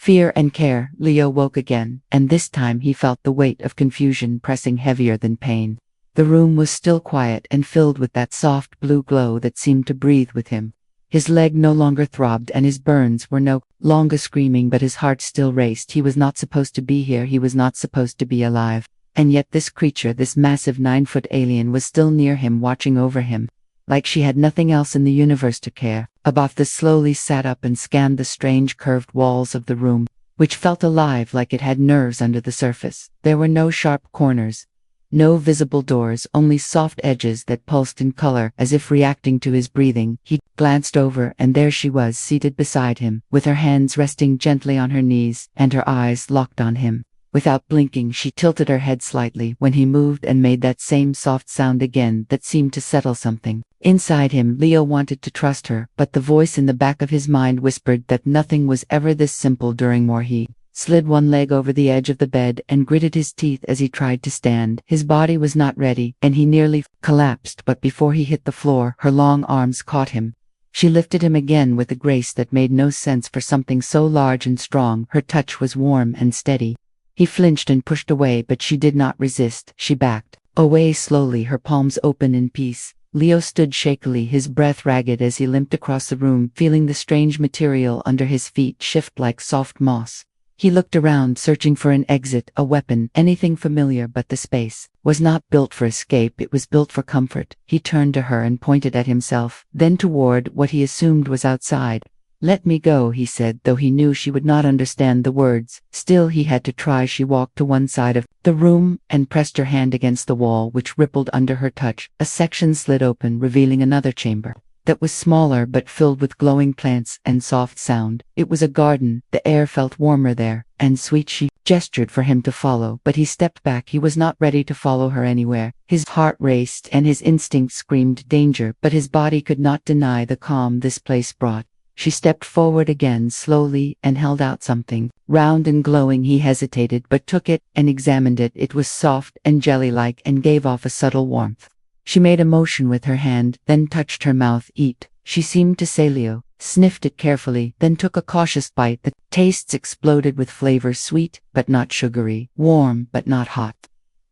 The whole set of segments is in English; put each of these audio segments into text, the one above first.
Fear and care. Leo woke again, and this time he felt the weight of confusion pressing heavier than pain. The room was still quiet and filled with that soft blue glow that seemed to breathe with him. His leg no longer throbbed and his burns were no longer screaming, but his heart still raced. He was not supposed to be here, he was not supposed to be alive. And yet this creature, this massive 9-foot alien, was still near him, watching over him. Like she had nothing else in the universe to care about. This slowly sat up and scanned the strange curved walls of the room, which felt alive, like it had nerves under the surface. There were no sharp corners, no visible doors, only soft edges that pulsed in color as if reacting to his breathing. He glanced over, and there she was, seated beside him, with her hands resting gently on her knees and her eyes locked on him. Without blinking, she tilted her head slightly when he moved and made that same soft sound again that seemed to settle something inside him. Leo wanted to trust her, but the voice in the back of his mind whispered that nothing was ever this simple. During more, he slid one leg over the edge of the bed and gritted his teeth as he tried to stand. His body was not ready, and he nearly collapsed, but before he hit the floor, her long arms caught him. She lifted him again with a grace that made no sense for something so large and strong. Her touch was warm and steady. He flinched and pushed away, but she did not resist. She backed away slowly, her palms open in peace. Leo stood shakily, his breath ragged as he limped across the room, feeling the strange material under his feet shift like soft moss. He looked around, searching for an exit, a weapon, anything familiar, but the space was not built for escape, it was built for comfort. He turned to her and pointed at himself, then toward what he assumed was outside. "Let me go," he said, though he knew she would not understand the words. Still, he had to try. She walked to one side of the room and pressed her hand against the wall, which rippled under her touch. A section slid open, revealing another chamber that was smaller but filled with glowing plants and soft sound. It was a garden. The air felt warmer there, and sweet. She gestured for him to follow, but he stepped back. He was not ready to follow her anywhere. His heart raced and his instinct screamed danger, but his body could not deny the calm this place brought. She stepped forward again slowly and held out something round and glowing. He hesitated, but took it and examined it. It was soft and jelly-like and gave off a subtle warmth. She made a motion with her hand, then touched her mouth. "Eat," she seemed to say. Leo sniffed it carefully, then took a cautious bite. The tastes exploded with flavor, sweet but not sugary, warm but not hot.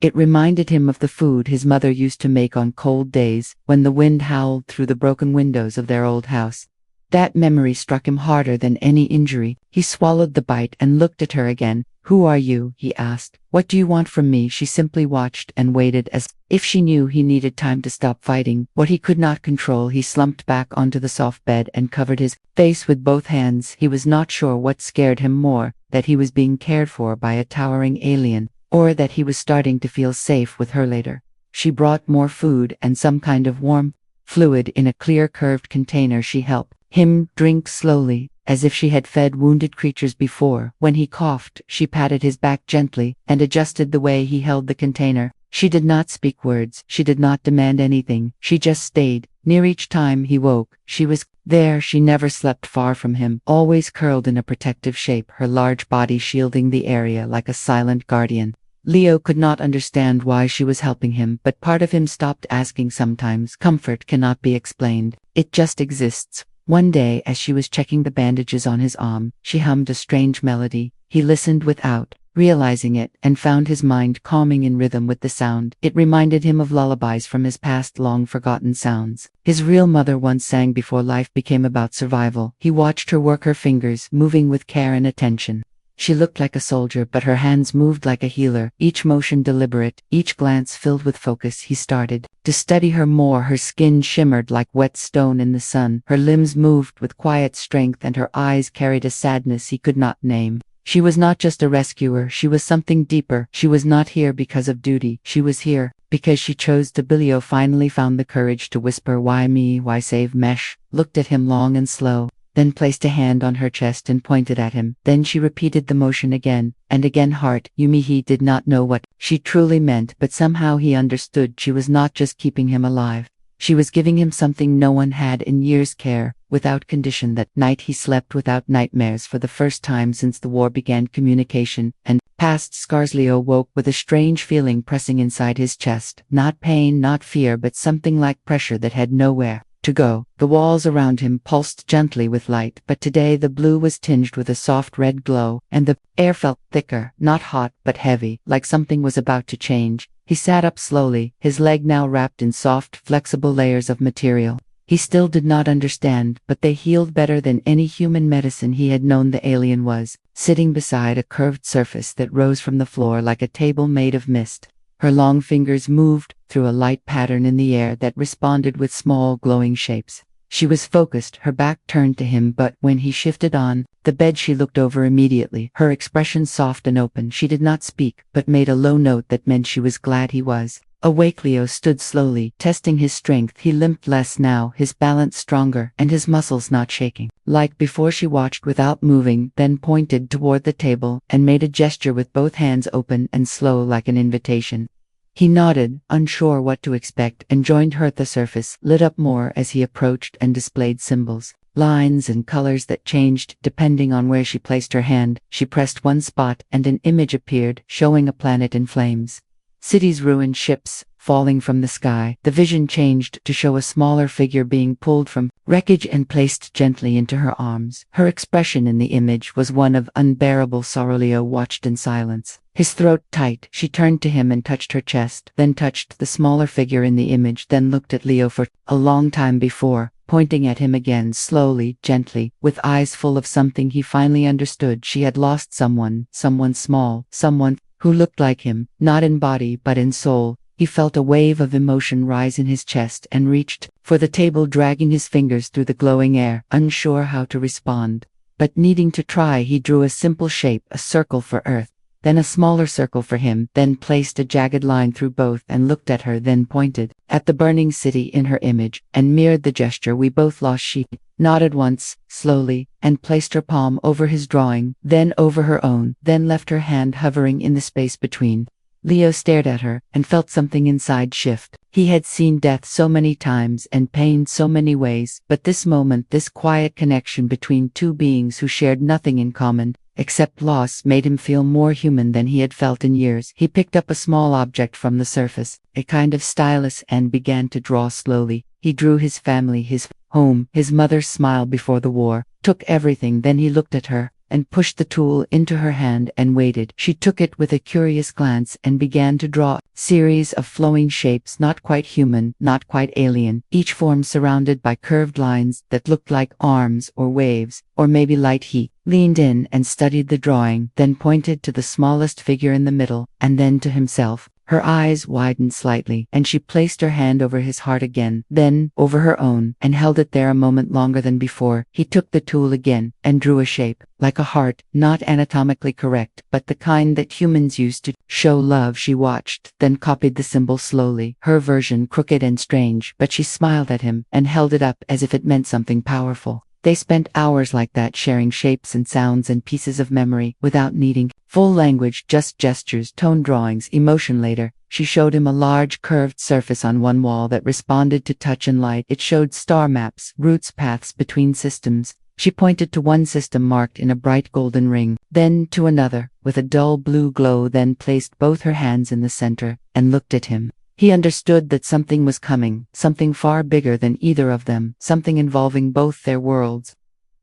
It reminded him of the food his mother used to make on cold days when the wind howled through the broken windows of their old house. That memory struck him harder than any injury. He swallowed the bite and looked at her again. "Who are you?" he asked. "What do you want from me?" She simply watched and waited, as if she knew he needed time to stop fighting what he could not control. He slumped back onto the soft bed and covered his face with both hands. He was not sure what scared him more, that he was being cared for by a towering alien, or that he was starting to feel safe with her later. She brought more food and some kind of warm fluid in a clear curved container. She helped him drink slowly, as if she had fed wounded creatures before. When he coughed, she patted his back gently and adjusted the way he held the container. She did not speak words, she did not demand anything, she just stayed near. Each time he woke, she was there. She never slept far from him, always curled in a protective shape, her large body shielding the area like a silent guardian. Leo could not understand why she was helping him, but part of him stopped asking. Sometimes comfort cannot be explained, it just exists. One day, as she was checking the bandages on his arm, she hummed a strange melody. He listened without realizing it, and found his mind calming in rhythm with the sound. It reminded him of lullabies from his past, long-forgotten sounds his real mother once sang before life became about survival. He watched her work her fingers, moving with care and attention. She looked like a soldier, but her hands moved like a healer, each motion deliberate, each glance filled with focus. He started to study her more. Her skin shimmered like wet stone in the sun, her limbs moved with quiet strength, and her eyes carried a sadness he could not name. She was not just a rescuer, she was something deeper. She was not here because of duty, she was here because she chose to be. Leo finally found the courage to whisper, "Why me? Why save Mesh?" Looked at him long and slow, then placed a hand on her chest and pointed at him. Then she repeated the motion again and again. "Heart, Yumi." He did not know what she truly meant, but somehow he understood. She was not just keeping him alive, she was giving him something no one had in years: care, without condition. That night he slept without nightmares for the first time since the war began. Communication and past scars. Leo woke with a strange feeling pressing inside his chest. Not pain, not fear, but something like pressure that had nowhere to go. The walls around him pulsed gently with light, but today the blue was tinged with a soft red glow, and the air felt thicker, not hot but heavy, like something was about to change. He sat up slowly, his leg now wrapped in soft, flexible layers of material. He still did not understand, but they healed better than any human medicine he had known. The alien was sitting beside a curved surface that rose from the floor like a table made of mist. Her long fingers moved through a light pattern in the air that responded with small glowing shapes. She was focused, her back turned to him, but when he shifted on the bed she looked over immediately, her expression soft and open. She did not speak, but made a low note that meant she was glad he was awake. Leo stood slowly, testing his strength. He limped less now, his balance stronger, and his muscles not shaking. Like before, she watched without moving, then pointed toward the table and made a gesture with both hands open and slow like an invitation. He nodded, unsure what to expect, and joined her. The surface lit up more as he approached and displayed symbols, lines and colors that changed depending on where she placed her hand. She pressed one spot and an image appeared, showing a planet in flames. Cities ruined, ships falling from the sky. The vision changed to show a smaller figure being pulled from wreckage and placed gently into her arms. Her expression in the image was one of unbearable sorrow. Leo watched in silence, his throat tight. She turned to him and touched her chest, then touched the smaller figure in the image, then looked at Leo for a long time before pointing at him again, slowly, gently, with eyes full of something he finally understood. She had lost someone small, someone who looked like him, not in body but in soul. He felt a wave of emotion rise in his chest and reached for the table, dragging his fingers through the glowing air, unsure how to respond. But needing to try, he drew a simple shape, a circle for Earth, then a smaller circle for him, then placed a jagged line through both and looked at her, then pointed at the burning city in her image and mirrored the gesture. We both lost. She nodded once, slowly, and placed her palm over his drawing, then over her own, then left her hand hovering in the space between. Leo stared at her and felt something inside shift. He had seen death so many times and pain so many ways, but this moment, this quiet connection between two beings who shared nothing in common except loss, made him feel more human than he had felt in years. He picked up a small object from the surface, a kind of stylus, and began to draw slowly. He drew his family, his home, his mother's smile before the war, took everything. Then he looked at her and pushed the tool into her hand and waited. She took it with a curious glance and began to draw a series of flowing shapes, not quite human, not quite alien, each form surrounded by curved lines that looked like arms or waves, or maybe light. He leaned in and studied the drawing, then pointed to the smallest figure in the middle, and then to himself. Her eyes widened slightly, and she placed her hand over his heart again, then over her own, and held it there a moment longer than before. He took the tool again, and drew a shape, like a heart, not anatomically correct, but the kind that humans use to show love. She watched, then copied the symbol slowly, her version crooked and strange, but she smiled at him, and held it up as if it meant something powerful. They spent hours like that, sharing shapes and sounds and pieces of memory, without needing full language, just gestures, tone drawings, emotion. Later, she showed him a large curved surface on one wall that responded to touch and light. It showed star maps, routes, paths between systems. She pointed to one system marked in a bright golden ring, then to another, with a dull blue glow, then placed both her hands in the center, and looked at him. He understood that something was coming, something far bigger than either of them, something involving both their worlds.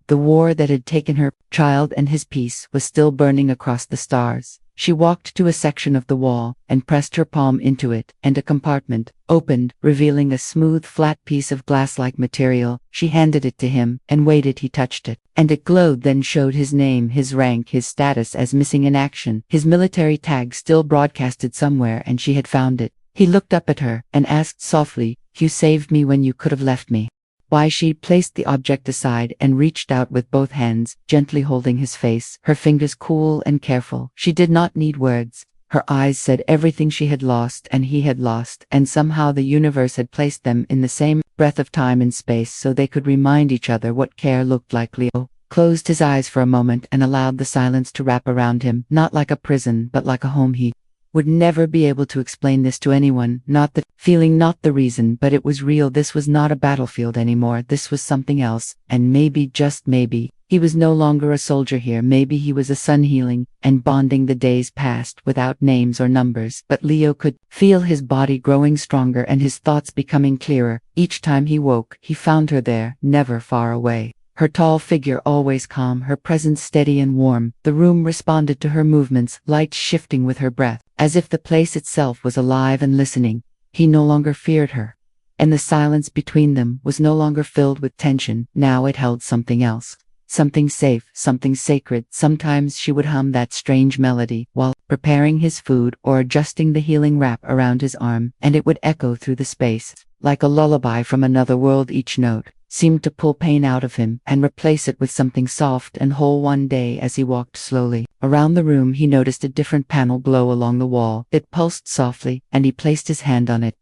The war that had taken her child and his peace was still burning across the stars. She walked to a section of the wall and pressed her palm into it, and a compartment opened, revealing a smooth, flat piece of glass-like material. She handed it to him and waited. He touched it, and it glowed, then showed his name, his rank, his status as missing in action, his military tag still broadcasted somewhere, and she had found it. He looked up at her and asked softly, "You saved me when you could have left me." Why? She placed the object aside and reached out with both hands, gently holding his face, her fingers cool and careful. She did not need words. Her eyes said everything she had lost and he had lost, and somehow the universe had placed them in the same breath of time and space so they could remind each other what care looked like. Leo closed his eyes for a moment and allowed the silence to wrap around him, not like a prison but like a home. He would never be able to explain this to anyone, not the feeling, not the reason, but it was real. This was not a battlefield anymore. This was something else, and maybe, just maybe, He was no longer a soldier here, maybe he was a son healing and bonding. The days passed without names or numbers, but Leo could feel his body growing stronger and his thoughts becoming clearer. Each time he woke, he found her there, never far away. Her tall figure always calm, her presence steady and warm. The room responded to her movements, lights shifting with her breath, as if the place itself was alive and listening. He no longer feared her. And the silence between them was no longer filled with tension, now it held something else. Something safe, something sacred. Sometimes she would hum that strange melody while preparing his food or adjusting the healing wrap around his arm, and it would echo through the space, like a lullaby from another world. Each note seemed to pull pain out of him and replace it with something soft and whole. One day, as he walked slowly around the room, he noticed a different panel glow along the wall. It pulsed softly, and he placed his hand on it.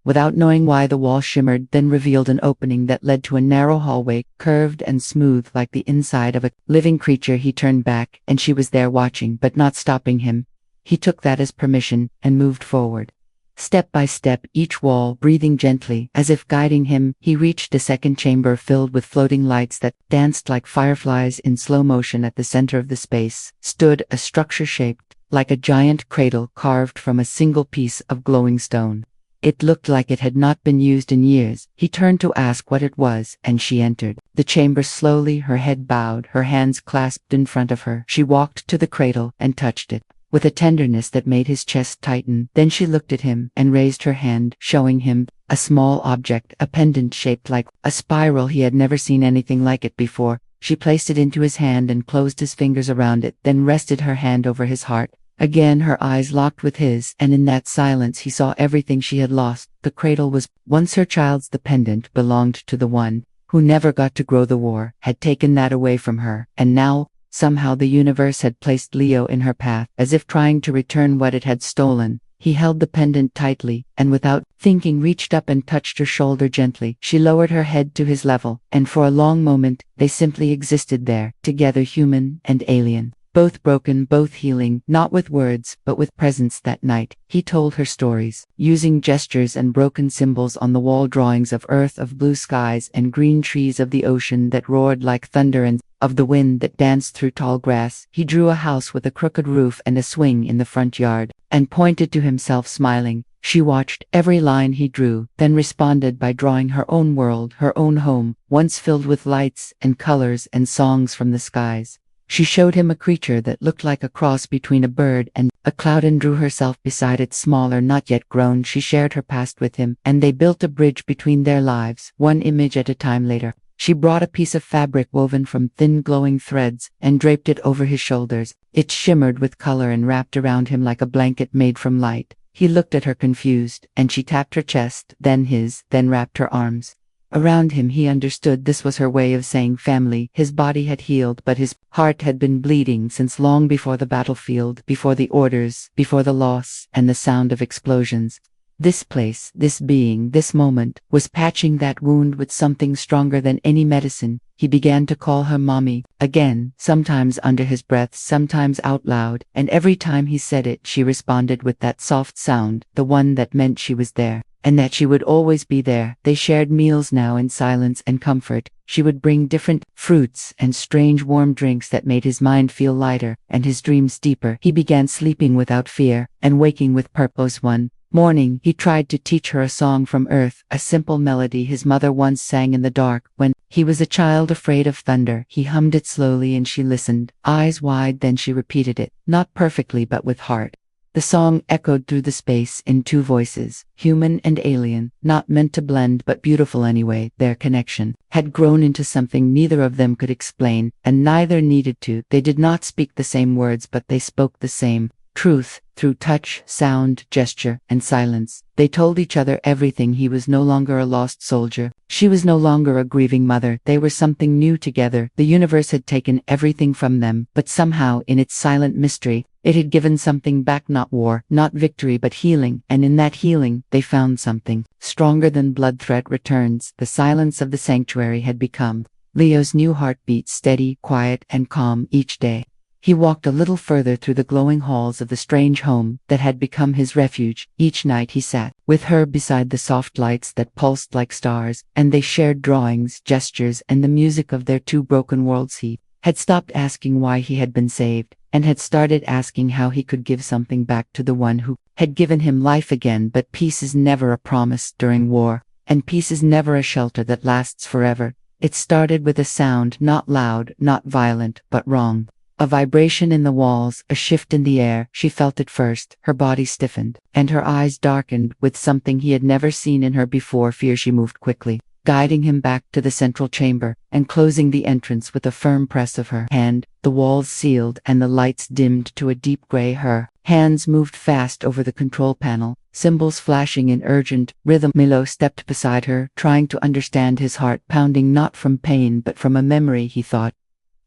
Without knowing why, the wall shimmered, then revealed an opening that led to a narrow hallway, curved and smooth like the inside of a living creature. He turned back, and she was there watching, but not stopping him. He took that as permission and moved forward. Step by step, each wall breathing gently, as if guiding him. He reached a second chamber filled with floating lights that danced like fireflies in slow motion. At the center of the space stood a structure shaped like a giant cradle carved from a single piece of glowing stone. It looked like it had not been used in years. He turned to ask what it was, and she entered the chamber slowly, her head bowed, her hands clasped in front of her. She walked to the cradle and touched it with a tenderness that made his chest tighten. Then she looked at him and raised her hand, showing him a small object, a pendant shaped like a spiral. He had never seen anything like it before. She placed it into his hand and closed his fingers around it, then rested her hand over his heart. Again her eyes locked with his, and in that silence he saw everything she had lost. The cradle was once her child's. The pendant belonged to the one who never got to grow. The war had taken that away from her, and now, somehow, the universe had placed Leo in her path, as if trying to return what it had stolen. He held the pendant tightly, and without thinking reached up and touched her shoulder gently. She lowered her head to his level, and for a long moment, they simply existed there, together, human and alien. Both broken, both healing, not with words, but with presence. That night, he told her stories, using gestures and broken symbols on the wall, drawings of earth, of blue skies and green trees, of the ocean that roared like thunder and of the wind that danced through tall grass. He drew a house with a crooked roof and a swing in the front yard, and pointed to himself smiling. She watched every line he drew, then responded by drawing her own world, her own home, once filled with lights and colors and songs from the skies. She showed him a creature that looked like a cross between a bird and a cloud, and drew herself beside it, smaller, not yet grown. She shared her past with him, and they built a bridge between their lives, one image at a time. Later, she brought a piece of fabric woven from thin glowing threads and draped it over his shoulders. It shimmered with color and wrapped around him like a blanket made from light. He looked at her confused, and she tapped her chest, then his, then wrapped her arms around him. He understood this was her way of saying family. His body had healed, but his heart had been bleeding since long before the battlefield, before the orders, before the loss and the sound of explosions. This place, this being, this moment, was patching that wound with something stronger than any medicine. He began to call her mommy again, sometimes under his breath, sometimes out loud, and every time he said it, she responded with that soft sound, the one that meant she was there, and that she would always be there. They shared meals now in silence and comfort. She would bring different fruits and strange warm drinks that made his mind feel lighter and his dreams deeper. He began sleeping without fear and waking with purpose. One morning, he tried to teach her a song from Earth, a simple melody his mother once sang in the dark when he was a child afraid of thunder. He hummed it slowly and she listened, eyes wide. Then she repeated it, not perfectly but with heart. The song echoed through the space in two voices, human and alien, not meant to blend but beautiful anyway. Their connection had grown into something neither of them could explain, and neither needed to. They did not speak the same words, but they spoke the same truth through touch, sound, gesture, and silence. They told each other everything. He was no longer a lost soldier. She was no longer a grieving mother. They were something new together. The universe had taken everything from them, but somehow, in its silent mystery, it had given something back. Not war, not victory, but healing. And in that healing, they found something stronger than blood. Threat returns. The silence of the sanctuary had become Leo's new heartbeat, steady, quiet, and calm. Each day, he walked a little further through the glowing halls of the strange home that had become his refuge. Each night he sat with her beside the soft lights that pulsed like stars, and they shared drawings, gestures, and the music of their two broken worlds. He had stopped asking why he had been saved, and had started asking how he could give something back to the one who had given him life again. But peace is never a promise during war, and peace is never a shelter that lasts forever. It started with a sound, not loud, not violent, but wrong. A vibration in the walls, a shift in the air. She felt it first. Her body stiffened, and her eyes darkened with something he had never seen in her before. Fear. She moved quickly, guiding him back to the central chamber, and closing the entrance with a firm press of her hand. The walls sealed, and the lights dimmed to a deep gray. Her hands moved fast over the control panel, symbols flashing in urgent rhythm. Milo stepped beside her, trying to understand, his heart pounding not from pain but from a memory. He thought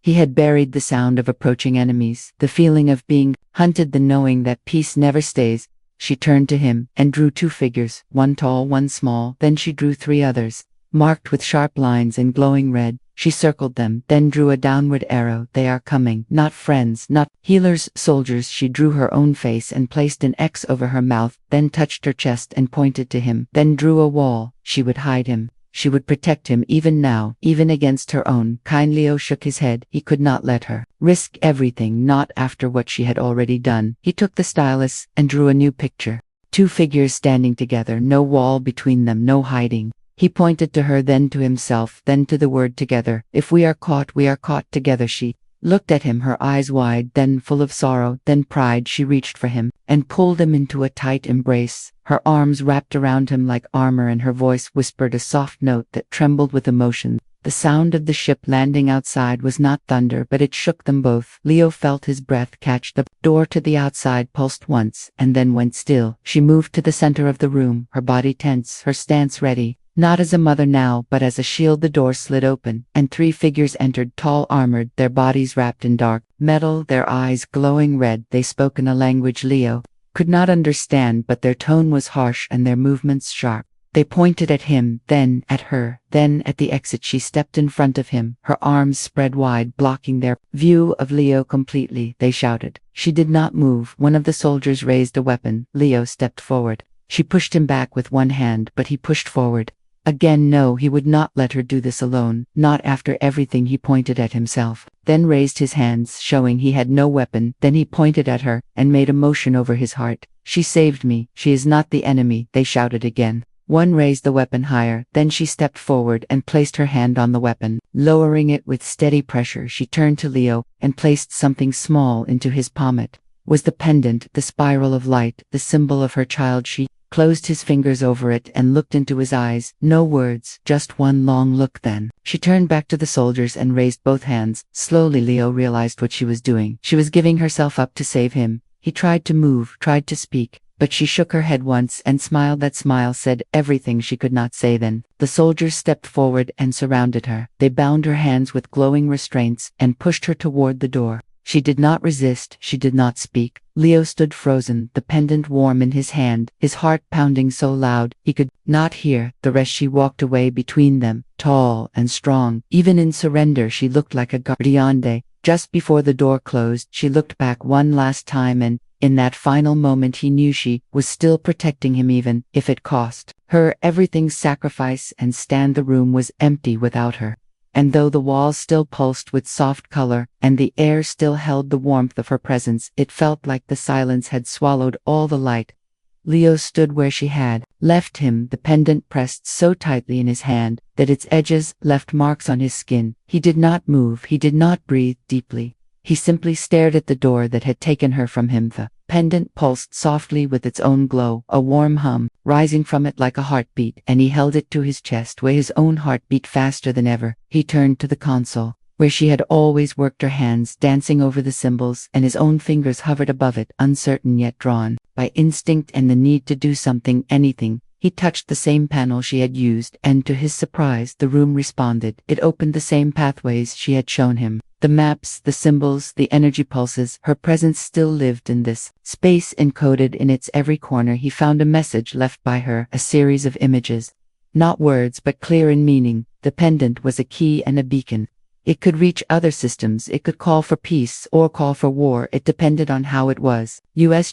he had buried the sound of approaching enemies, the feeling of being hunted, the knowing that peace never stays. She turned to him and drew 2 figures, one tall, one small. Then she drew 3 others, marked with sharp lines in glowing red. She circled them, then drew a downward arrow. They are coming, not friends, not healers, soldiers. She drew her own face and placed an X over her mouth, then touched her chest and pointed to him, then drew a wall. She would hide him. She would protect him even now, even against her own kind. Leo shook his head. He could not let her risk everything, not after what she had already done. He took the stylus and drew a new picture. 2 figures standing together, no wall between them, no hiding. He pointed to her, then to himself, then to the word together. If we are caught, we are caught together. She looked at him, her eyes wide, then full of sorrow, then pride. She reached for him and pulled him into a tight embrace, her arms wrapped around him like armor, and her voice whispered a soft note that trembled with emotion. The sound of the ship landing outside was not thunder, but it shook them both. Leo felt his breath catch. The door to the outside pulsed once, and then went still. She moved to the center of the room, her body tense, her stance ready. Not as a mother now, but as a shield. The door slid open, and 3 figures entered, tall, armored, their bodies wrapped in dark metal, their eyes glowing red. They spoke in a language Leo could not understand, but their tone was harsh and their movements sharp. They pointed at him, then at her, then at the exit. She stepped in front of him, her arms spread wide, blocking their view of Leo completely. They shouted. She did not move. One of the soldiers raised a weapon. Leo stepped forward. She pushed him back with one hand, but he pushed forward. Again, no, he would not let her do this alone, not after everything. He pointed at himself, then raised his hands, showing he had no weapon. Then he pointed at her, and made a motion over his heart. She saved me. She is not the enemy. They shouted again. One raised the weapon higher, then she stepped forward and placed her hand on the weapon. Lowering it with steady pressure, she turned to Leo, and placed something small into his palm. It was the pendant, the spiral of light, the symbol of her child. She closed his fingers over it and looked into his eyes. No words, just one long look. Then she turned back to the soldiers and raised both hands. Slowly Leo realized what she was doing. She was giving herself up to save him. He tried to move, tried to speak, but she shook her head once and smiled. That smile said everything she could not say then. The soldiers stepped forward and surrounded her. They bound her hands with glowing restraints and pushed her toward the door. She did not resist, she did not speak. Leo stood frozen, the pendant warm in his hand, his heart pounding so loud he could not hear the rest. She walked away between them, tall and strong. Even in surrender she looked like a guardiande. Just before the door closed, she looked back one last time, and in that final moment he knew she was still protecting him, even if it cost her everything. Sacrifice and stand. The room was empty without her. And though the walls still pulsed with soft color, and the air still held the warmth of her presence, it felt like the silence had swallowed all the light. Leo stood where she had left him, the pendant pressed so tightly in his hand that its edges left marks on his skin. He did not move, he did not breathe deeply. He simply stared at the door that had taken her from him. The pendant pulsed softly with its own glow, a warm hum rising from it like a heartbeat, and he held it to his chest where his own heart beat faster than ever. He turned to the console, where she had always worked, her hands dancing over the symbols, and his own fingers hovered above it, uncertain yet drawn by instinct and the need to do something, anything. He touched the same panel she had used, and to his surprise, the room responded. It opened the same pathways she had shown him. The maps, the symbols, the energy pulses, her presence still lived in this space, encoded in its every corner. He found a message left by her, a series of images. Not words, but clear in meaning. The pendant was a key and a beacon. It could reach other systems, it could call for peace or call for war, it depended on how it was.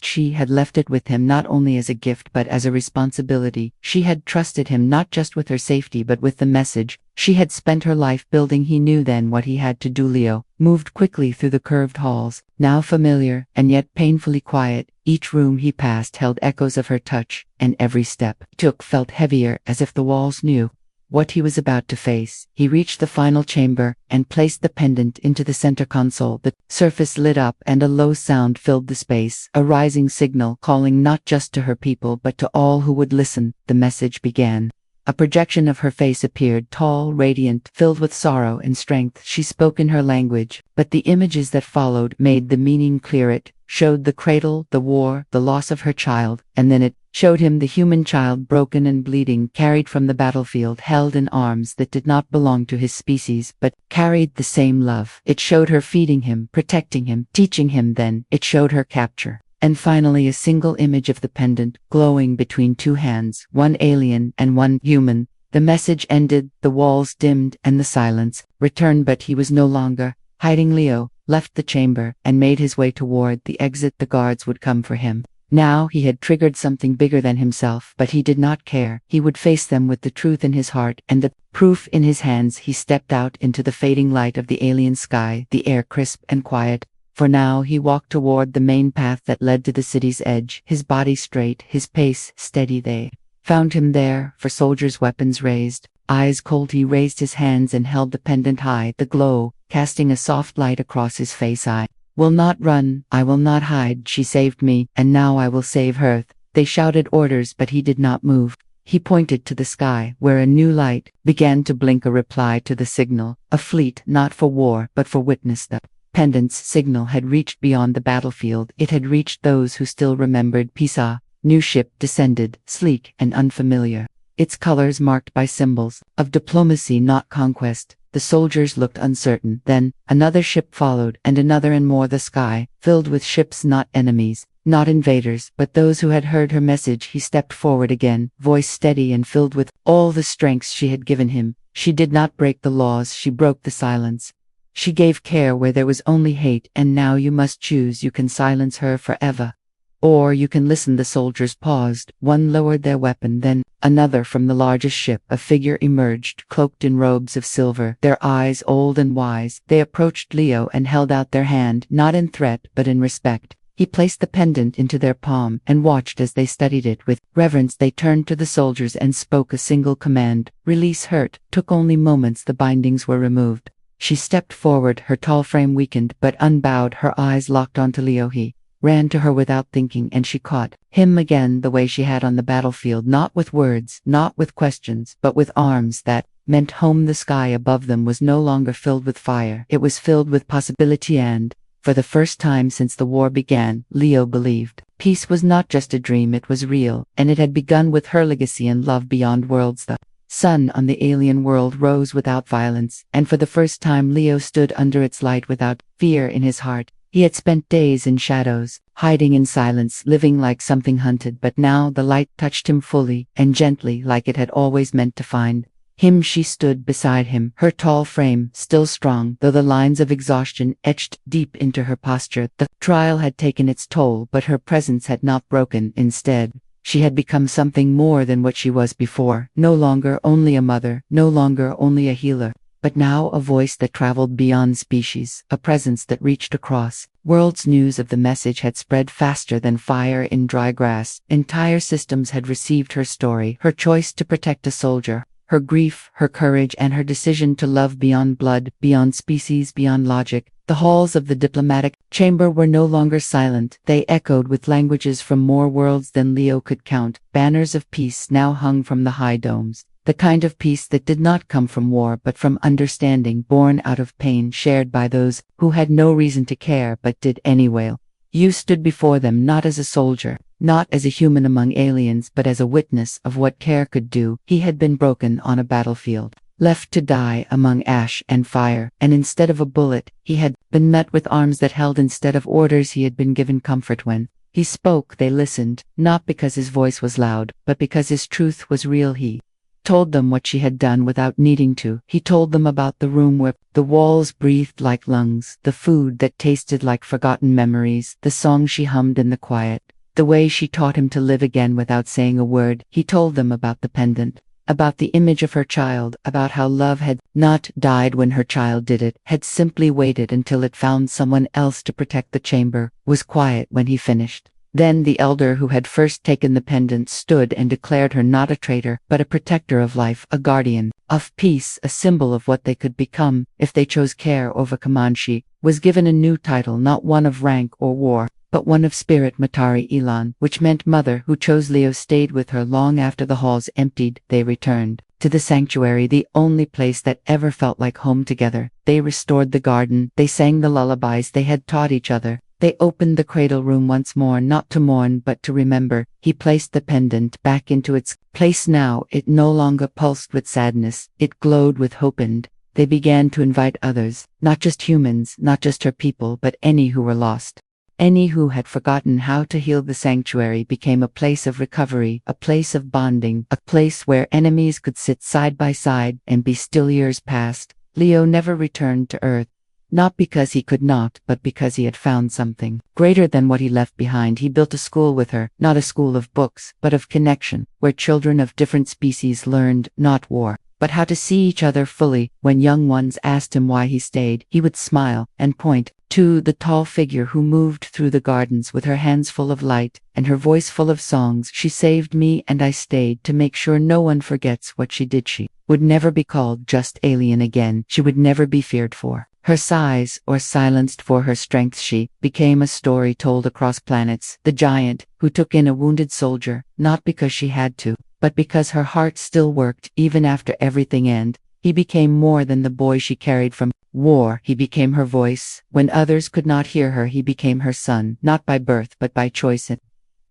She had left it with him not only as a gift but as a responsibility. She had trusted him not just with her safety but with the message. She had spent her life building. He knew then what he had to do. Leo moved quickly through the curved halls, now familiar and yet painfully quiet. Each room he passed held echoes of her touch, and every step he took felt heavier, as if the walls knew what he was about to face. He reached the final chamber and placed the pendant into the center console. The surface lit up and a low sound filled the space, a rising signal calling not just to her people but to all who would listen. The message began. A projection of her face appeared, tall, radiant, filled with sorrow and strength. She spoke in her language, but the images that followed made the meaning clear. It showed the cradle, the war, the loss of her child, and then it showed him the human child, broken and bleeding, carried from the battlefield, held in arms that did not belong to his species, but carried the same love. It showed her feeding him, protecting him, teaching him. Then it showed her capture. And finally a single image of the pendant, glowing between two hands, one alien and one human. The message ended, the walls dimmed, and the silence returned, but he was no longer hiding. Leo left the chamber and made his way toward the exit. The guards would come for him. Now he had triggered something bigger than himself, but he did not care. He would face them with the truth in his heart and the proof in his hands. He stepped out into the fading light of the alien sky, the air crisp and quiet. For now he walked toward the main path that led to the city's edge, his body straight, his pace steady. They found him there, for soldiers, weapons raised, eyes cold. He raised his hands and held the pendant high, the glow casting a soft light across his face. I will not run, I will not hide. She saved me, and now I will save her. They shouted orders, but he did not move. He pointed to the sky, where a new light began to blink, a reply to the signal, a fleet not for war but for witness. The pendant's signal had reached beyond the battlefield. It had reached those who still remembered. Pisa, new ship descended, sleek and unfamiliar, its colors marked by symbols of diplomacy, not conquest. The soldiers looked uncertain. Then another ship followed, and another, and more. The sky filled with ships, not enemies, not invaders, but those who had heard her message. He stepped forward again, voice steady and filled with all the strength she had given him. She did not break the laws, she broke the silence. She gave care where there was only hate, and now you must choose. You can silence her forever, or you can listen. The soldiers paused. One lowered their weapon, then another. From the largest ship a figure emerged, cloaked in robes of silver, their eyes old and wise. They approached Leo and held out their hand, not in threat but in respect. He placed the pendant into their palm and watched as they studied it. With reverence they turned to the soldiers and spoke a single command: release her. Took only moments. The bindings were removed. She stepped forward, her tall frame weakened but unbowed, her eyes locked onto Leo. He ran to her without thinking, and she caught him again the way she had on the battlefield, not with words, not with questions, but with arms that meant home. The sky above them was no longer filled with fire, it was filled with possibility, and for the first time since the war began, Leo believed peace was not just a dream, it was real, and it had begun with her legacy and love beyond worlds. The sun on the alien world rose without violence, and for the first time Leo stood under its light without fear in his heart. He had spent days in shadows, hiding in silence, living like something hunted, but now the light touched him fully and gently, like it had always meant to find him. She stood beside him, her tall frame still strong, though the lines of exhaustion etched deep into her posture. The trial had taken its toll, but her presence had not broken. Instead, she had become something more than what she was before, no longer only a mother, no longer only a healer, but now a voice that traveled beyond species, a presence that reached across worlds. News of the message had spread faster than fire in dry grass. Entire systems had received her story, her choice to protect a soldier, her grief, her courage, and her decision to love beyond blood, beyond species, beyond logic. The halls of the diplomatic chamber were no longer silent. They echoed with languages from more worlds than Leo could count. Banners of peace now hung from the high domes. The kind of peace that did not come from war but from understanding, born out of pain shared by those who had no reason to care but did anyway. You stood before them not as a soldier, not as a human among aliens, but as a witness of what care could do. He had been broken on a battlefield, left to die among ash and fire, and instead of a bullet, he had been met with arms that held. Instead of orders, he had been given comfort. When he spoke, they listened, not because his voice was loud, but because his truth was real. He told them what she had done without needing to. He told them about the room where the walls breathed like lungs, the food that tasted like forgotten memories, the song she hummed in the quiet, the way she taught him to live again without saying a word. He told them about the pendant, about the image of her child, about how love had not died when her child did it, had simply waited until it found someone else to protect the chamber, was quiet when he finished. Then the elder who had first taken the pendant stood and declared her not a traitor, but a protector of life, a guardian of peace, a symbol of what they could become if they chose care over command. She was given a new title, not one of rank or war, but one of spirit, Matari Elan, which meant mother. Who chose Leo stayed with her long after the halls emptied. They returned to the sanctuary, the only place that ever felt like home together. They restored the garden, they sang the lullabies they had taught each other. They opened the cradle room once more, not to mourn but to remember. He placed the pendant back into its place now. It no longer pulsed with sadness, it glowed with hope, and they began to invite others, not just humans, not just her people, but any who were lost. Any who had forgotten how to heal. The sanctuary became a place of recovery, a place of bonding, a place where enemies could sit side by side and be still. Years passed. Leo never returned to Earth. Not because he could not, but because he had found something greater than what he left behind. He built a school with her, not a school of books, but of connection, where children of different species learned not war, but how to see each other fully. When young ones asked him why he stayed, he would smile and point to the tall figure who moved through the gardens with her hands full of light and her voice full of songs. She saved me and I stayed to make sure no one forgets what she did. She would never be called just alien again. She would never be feared for her size or silenced for her strength. She became a story told across planets, the giant who took in a wounded soldier, not because she had to, but because her heart still worked even after everything. And he became more than the boy she carried from war. He became her voice. When others could not hear her, he became her son, not by birth but by choice. In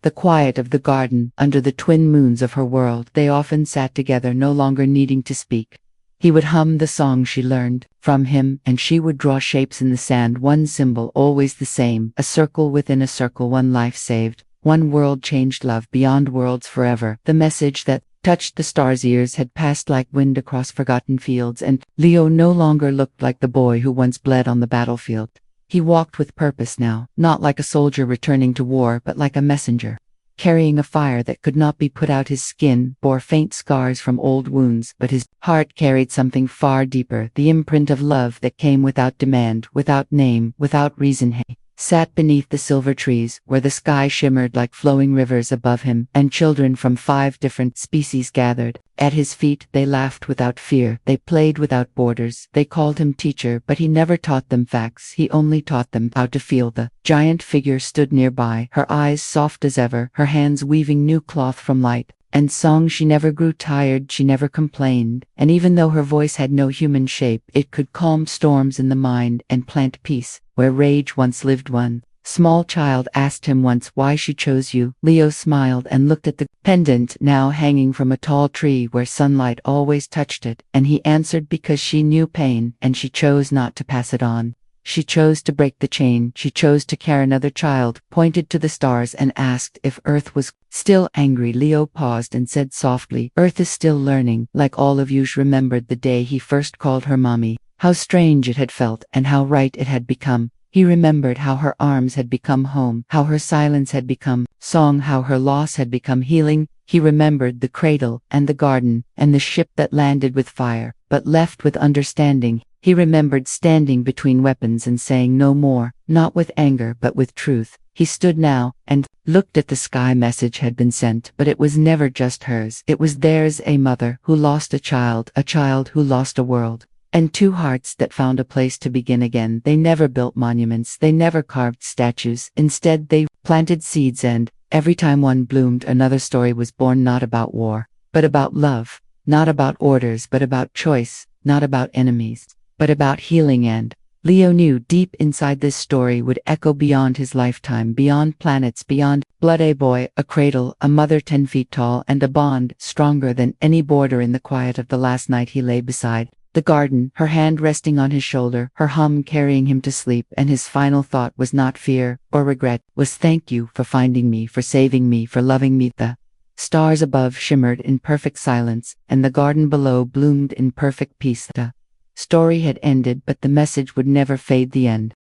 the quiet of the garden, under the twin moons of her world, they often sat together, no longer needing to speak. He would hum the song she learned from him, and she would draw shapes in the sand, one symbol always the same, a circle within a circle, one life saved, one world changed, love beyond worlds forever. The message that touched the stars' ears had passed like wind across forgotten fields, and Leo no longer looked like the boy who once bled on the battlefield. He walked with purpose now, not like a soldier returning to war, but like a messenger, carrying a fire that could not be put out. His skin bore faint scars from old wounds, but his heart carried something far deeper, the imprint of love that came without demand, without name, without reason. He sat beneath the silver trees, where the sky shimmered like flowing rivers above him, and children from 5 different species gathered at his feet. They laughed without fear, they played without borders, they called him teacher, but he never taught them facts, he only taught them how to feel. The giant figure stood nearby, her eyes soft as ever, her hands weaving new cloth from light and song. She never grew tired, she never complained, and even though her voice had no human shape, it could calm storms in the mind and plant peace where rage once lived. One small child asked him once why she chose you. Leo smiled and looked at the pendant now hanging from a tall tree where sunlight always touched it, and he answered, because she knew pain and she chose not to pass it on. She chose to break the chain, she chose to carry another child, pointed to the stars and asked if Earth was still angry. Leo paused and said softly, Earth is still learning, like all of you. She remembered the day he first called her mommy, how strange it had felt and how right it had become. He remembered how her arms had become home, how her silence had become song, how her loss had become healing. He remembered the cradle and the garden and the ship that landed with fire, but left with understanding. He remembered standing between weapons and saying no more, not with anger but with truth. He stood now and looked at the sky. Message had been sent, but it was never just hers, it was theirs. A mother who lost a child who lost a world, and 2 hearts that found a place to begin again. They never built monuments, they never carved statues, instead they planted seeds, and every time one bloomed, another story was born, not about war, but about love, not about orders, but about choice, not about enemies, but about healing. And Leo knew deep inside this story would echo beyond his lifetime, beyond planets, beyond blood. A boy, a cradle, a mother 10 feet tall, and a bond stronger than any border. In the quiet of the last night he lay beside the garden, her hand resting on his shoulder, her hum carrying him to sleep, and his final thought was not fear or regret, was thank you for finding me, for saving me, for loving me. The Stars above shimmered in perfect silence, and the garden below bloomed in perfect peace. The story had ended, but the message would never fade. The end.